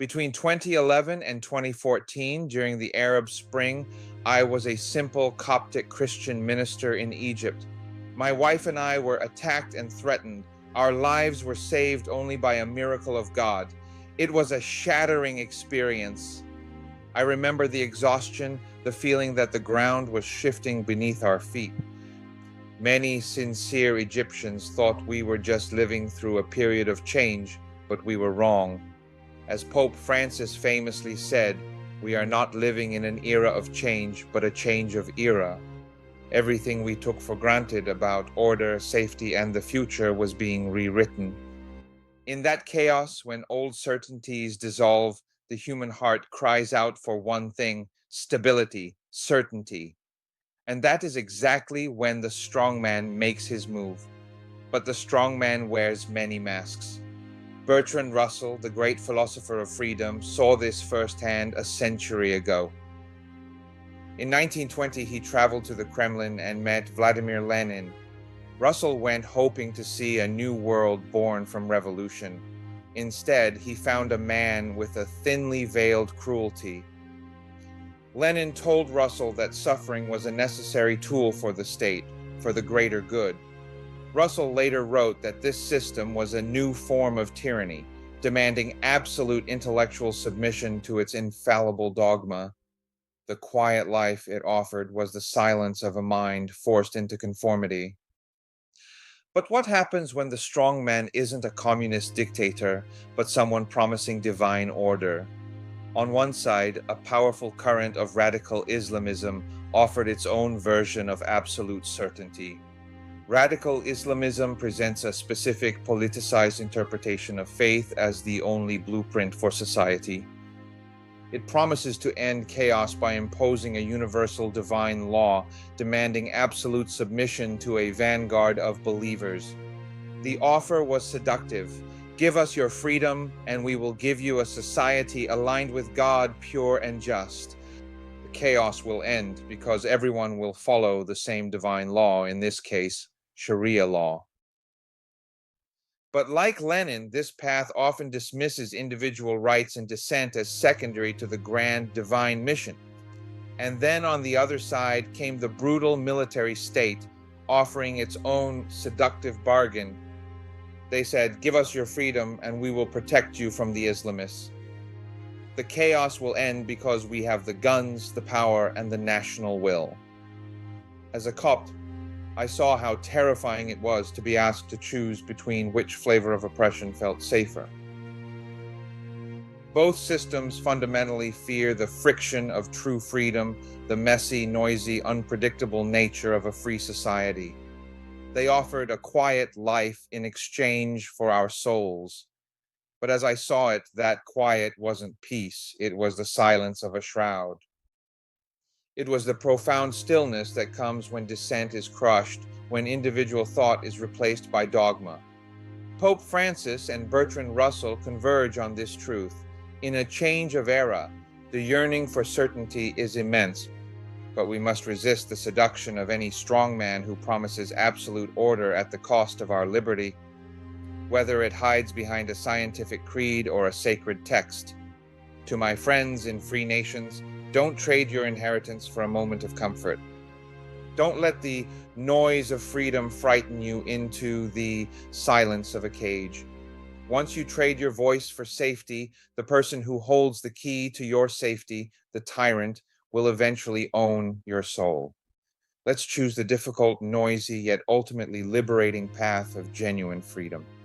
Between 2011 and 2014, during the Arab Spring, I was a simple Coptic Christian minister in Egypt. My wife and I were attacked and threatened. Our lives were saved only by a miracle of God. It was a shattering experience. I remember the exhaustion, the feeling that the ground was shifting beneath our feet. Many sincere Egyptians thought we were just living through a period of change, but we were wrong. As Pope Francis famously said, we are not living in an era of change, but a change of era. Everything we took for granted about order, safety, and the future was being rewritten. In that chaos, when old certainties dissolve, the human heart cries out for one thing: stability, certainty. And that is exactly when the strongman makes his move. But the strongman wears many masks. Bertrand Russell, the great philosopher of freedom, saw this firsthand a century ago. In 1920, he traveled to the Kremlin and met Vladimir Lenin. Russell went hoping to see a new world born from revolution. Instead, he found a man with a thinly veiled cruelty. Lenin told Russell that suffering was a necessary tool for the state, for the greater good. Russell later wrote that this system was a new form of tyranny, demanding absolute intellectual submission to its infallible dogma. The quiet life it offered was the silence of a mind forced into conformity. But what happens when the strong man isn't a communist dictator, but someone promising divine order? On one side, a powerful current of radical Islamism offered its own version of absolute certainty. Radical Islamism presents a specific politicized interpretation of faith as the only blueprint for society. It promises to end chaos by imposing a universal divine law, demanding absolute submission to a vanguard of believers. The offer was seductive. Give us your freedom, and we will give you a society aligned with God, pure and just. The chaos will end because everyone will follow the same divine law, in this case, Sharia law. But like Lenin, this path often dismisses individual rights and dissent as secondary to the grand divine mission. And then on the other side came the brutal military state, offering its own seductive bargain. They said, give us your freedom and we will protect you from the Islamists. The chaos will end because we have the guns, the power, and the national will. As a Copt, I saw how terrifying it was to be asked to choose between which flavor of oppression felt safer. Both systems fundamentally fear the friction of true freedom, the messy, noisy, unpredictable nature of a free society. They offered a quiet life in exchange for our souls. But as I saw it, that quiet wasn't peace, it was the silence of a shroud. It was the profound stillness that comes when dissent is crushed, when individual thought is replaced by dogma. Pope Francis and Bertrand Russell converge on this truth. In a change of era, the yearning for certainty is immense, but we must resist the seduction of any strongman who promises absolute order at the cost of our liberty, whether it hides behind a scientific creed or a sacred text. To my friends in free nations, don't trade your inheritance for a moment of comfort. Don't let the noise of freedom frighten you into the silence of a cage. Once you trade your voice for safety, the person who holds the key to your safety, the tyrant, will eventually own your soul. Let's choose the difficult, noisy, yet ultimately liberating path of genuine freedom.